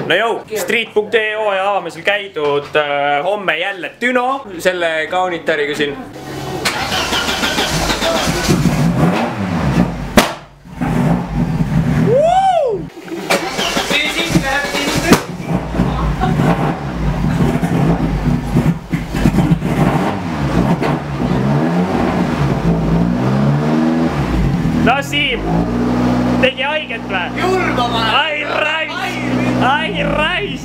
no jõu, street.ee hooaja avamisel käidud homme jälle Düno selle kaunitariga siin. No Siim, tegi haiget või? Julmama! Ai rais!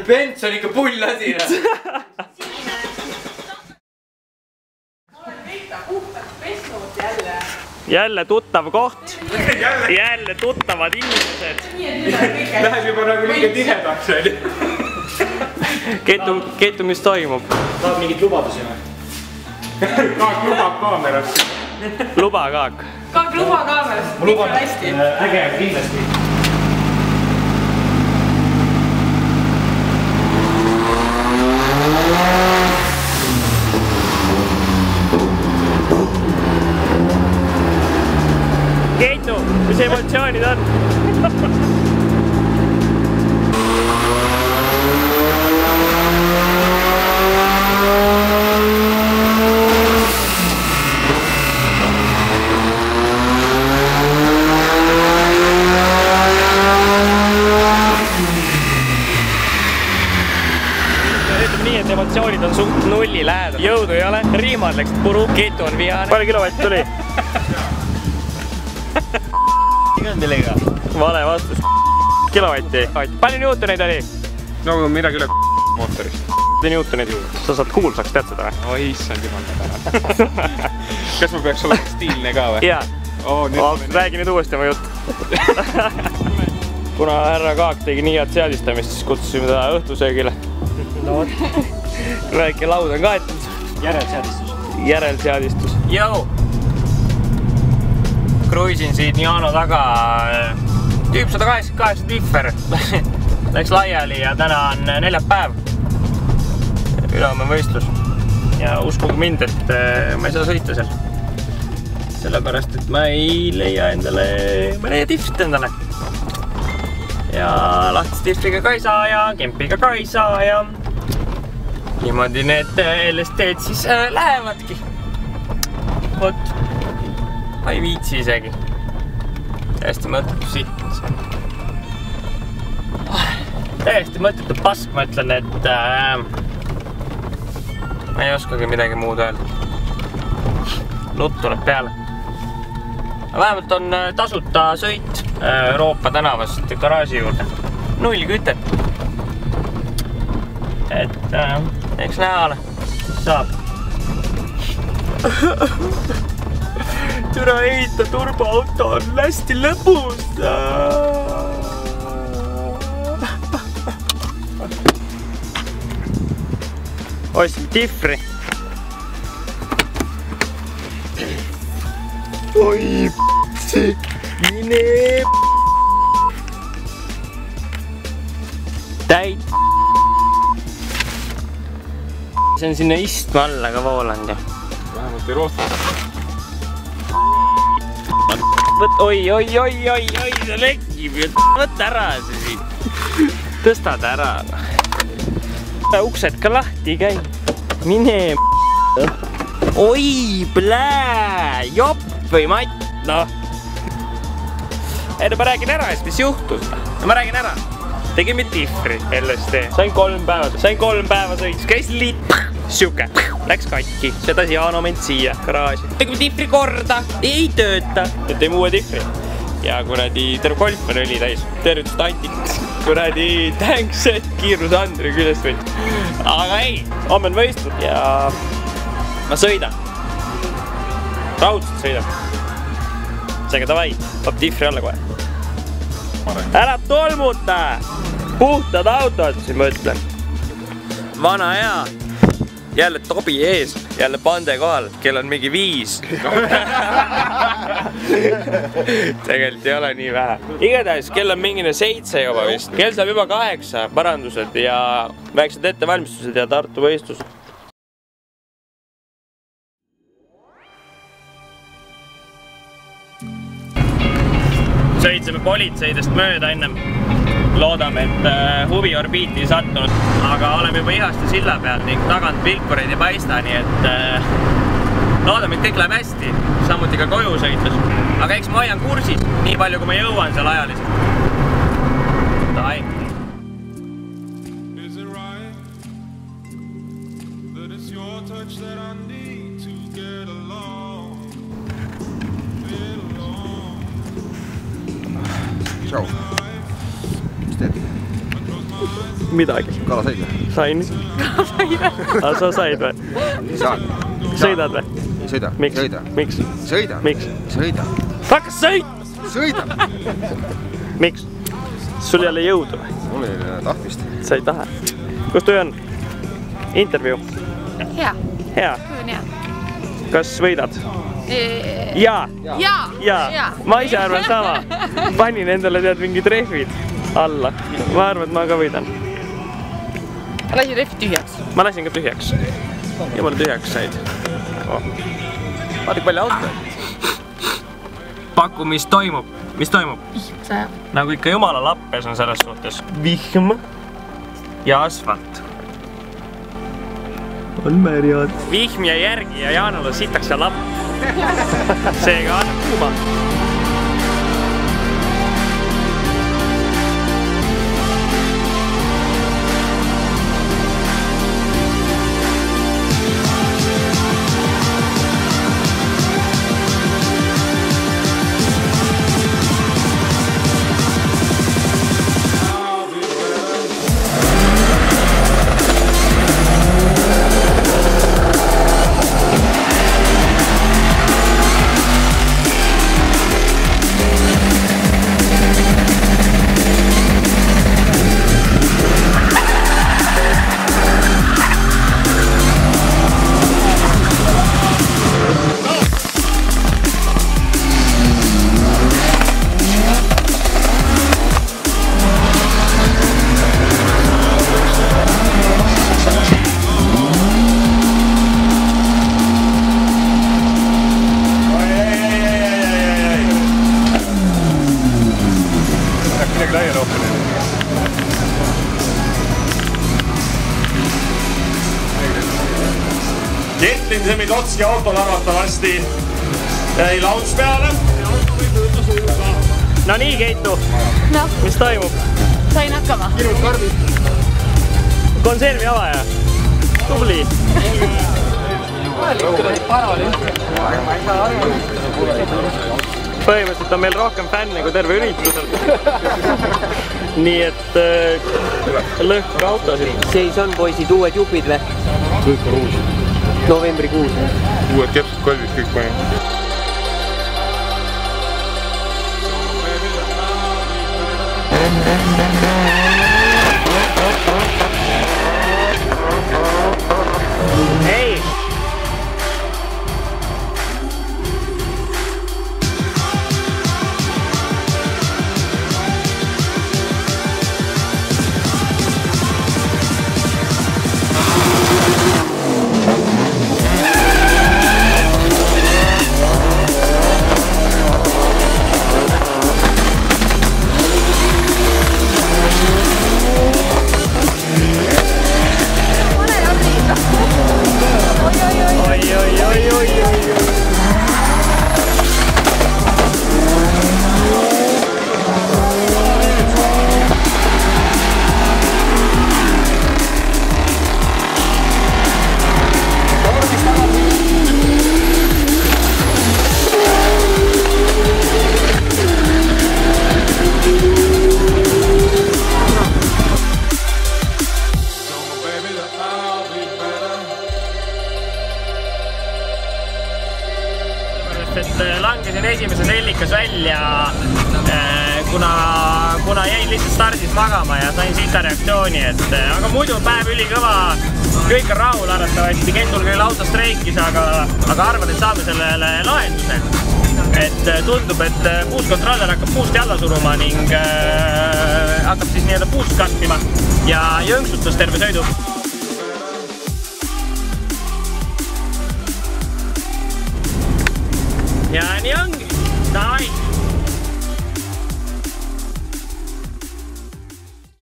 Bents on ikka pull asi. Jälle tuttav koht. Jälle tuttavad inimesed. Läheb juba nagu liiga tihedaks. Keetu, mis toimub? Tahad mingit lubadusi või? Kaak lubab kaamerast. Luba Kaak. Kaak luba kaamerast. Ma luban hästi. Äge, kindlasti. Keitu, mis emotsioonid on? Emotsioonid on suht nulli lähedal. Jõudu ei ole, riimad läksid puru, Keitu on vihane. Palju kilovatt tuli? Igan millega? Vale vastus. Kilovatti. Palju Newtoneid oli? No midagi üle mootorist. Newtoneid. Sa saad kuulsaks, tead seda või? Oi, issand jumal täna. Kas ma peaks olema stiilne ka või? Jaa. Räägi nüüd uuesti oma jutt. Kuna härra Kaak tegi nii head seadistamist, siis kutsusime ta õhtusöögile. Väike laud on kaetud. Järelseadistus. Jõu! Kruisin siit Niano taga. Tüüp 188 differ. Läks laiali ja täna on neljapäev. Ülehomme võistlus. Ja uskuge mind, et ma ei saa sõita seal. Sellepärast, et ma ei leia endale, ma ei leia diffrit endale. Ja lahtist diffriga ka ei saa ja kempiga ka ei saa ja niimoodi need LSD-d siis lähevadki. Vot, ma ei viitsi isegi. Täiesti mõttetu siht. Täiesti mõttetu pask, ma ütlen, et ma ei oskagi midagi muud öelda. Nutt tuleb peale. Vähemalt on tasuta sõit Euroopa tänavast garaaži juurde. 0 kütet. Et eks näha ole, saab. Türa ehita turboauto on hästi lõbus. Ostsin diffri. Oi p***si, mine täit. See on sinna istme alla ka voolanud ju. Vähemalt ei roostanud. Oi, see lekib ju. Võta ära see siit. Tõstad ära. Uksed ka lahti käi. Mine oi, plää, jopp või matt, noh. Ei, no ma räägin ära, mis juhtus. Ma räägin ära. Tegime diffri LSD. Sain 3 päeva sõits. Käis liit. Siuke. Läks katki. Sedas Jaano ment siia garaaži. Tegime diffri korda. Ei tööta. Nüüd teeme uue diffri. Ja kuradi terve golf on õli täis. Tervitust Antik. Kuradi thanks, et kiirus Andri küljest võid. Aga ei. Homme on võistlus ja ma sõidan. Raudselt sõidan. Seega davai. Paab diffri alla kohe. Ära tolmuta! Puhtad autod, siis ma ütlen. Vana hea. Jälle tobi ees. Jälle pande kohal. Kell on mingi 5. Tegelikult ei ole nii vähe. Igatahes kell on mingine 7 juba vist. Kell saab juba 8. Parandused ja väiksed ettevalmistused ja Tartu võistlus. Sõitsime politseidest mööda ennem loodame, et huviorbiiti ei sattunud, aga oleme juba Ihaste silla peal ning tagant vilkureid ei paista, nii et loodame, et kõik läheb hästi, samuti ka koju sõites. Aga eks ma hoian kursis, nii palju kui ma jõuan seal ajaliselt. Dai. Tšau. Mis teed? Midagi. Kala said või? Sain. Kala said või? Aga sa said või? Saan. Sõidad või? Ei sõida. Miks? Sõida. Miks? Sõida. Miks? Sõida. Hakka sõit! Sõida! Miks? Sul ei ole jõudu või? Mul ei ole tahtmist. Sa ei taha. Kus töö on? Intervjuu? Hea. Hea. Töö on hea. Kas võidad? Jaa. Jaa. Ma ise arvan sama. Panin endale tead mingi trehvid alla. Ma arvan, et ma ka võidan. Lasin rehvid tühjaks. Ma lasin ka tühjaks. Jumala tühjaks said. Vaata palju auto. Paku, mis toimub? Mis toimub? Nagu ikka jumala lappes on selles suhtes. Vihm ja asfalt. On märjad. Vihm ja järgi ja Jaanule sitaks ja lapp. Seega annab kuuma. Ketlin Semidotski autol arvatavasti jäi lauts peale. No nii, Keitu. No. Mis toimub? Sain hakkama. Kirud karbid. Konservi avaja. Tubli. Põhimõtteliselt on meil rohkem fänne kui terve üritusel. Nii et lõhk autosid. Seis on poisid uued jupid või? Kõik on uusi. Novembrikuus. Uued kepsud, kalvid, kõik panin. Hei! Langesin esimeses nellikas välja, kuna jäin lihtsalt stardis magama ja sain sita reaktsiooni, aga muidu päev ülikõva, kõik on rahul arvatavasti, Kentul küll auto streikis, aga arvan, et saame sellele lahenduse. Tundub, et puuskontroller hakkab puusti alla suruma ning hakkab siis nii-öelda puust kastima ja jõnksutas terve sõidu. Ja nii ongi. Davai!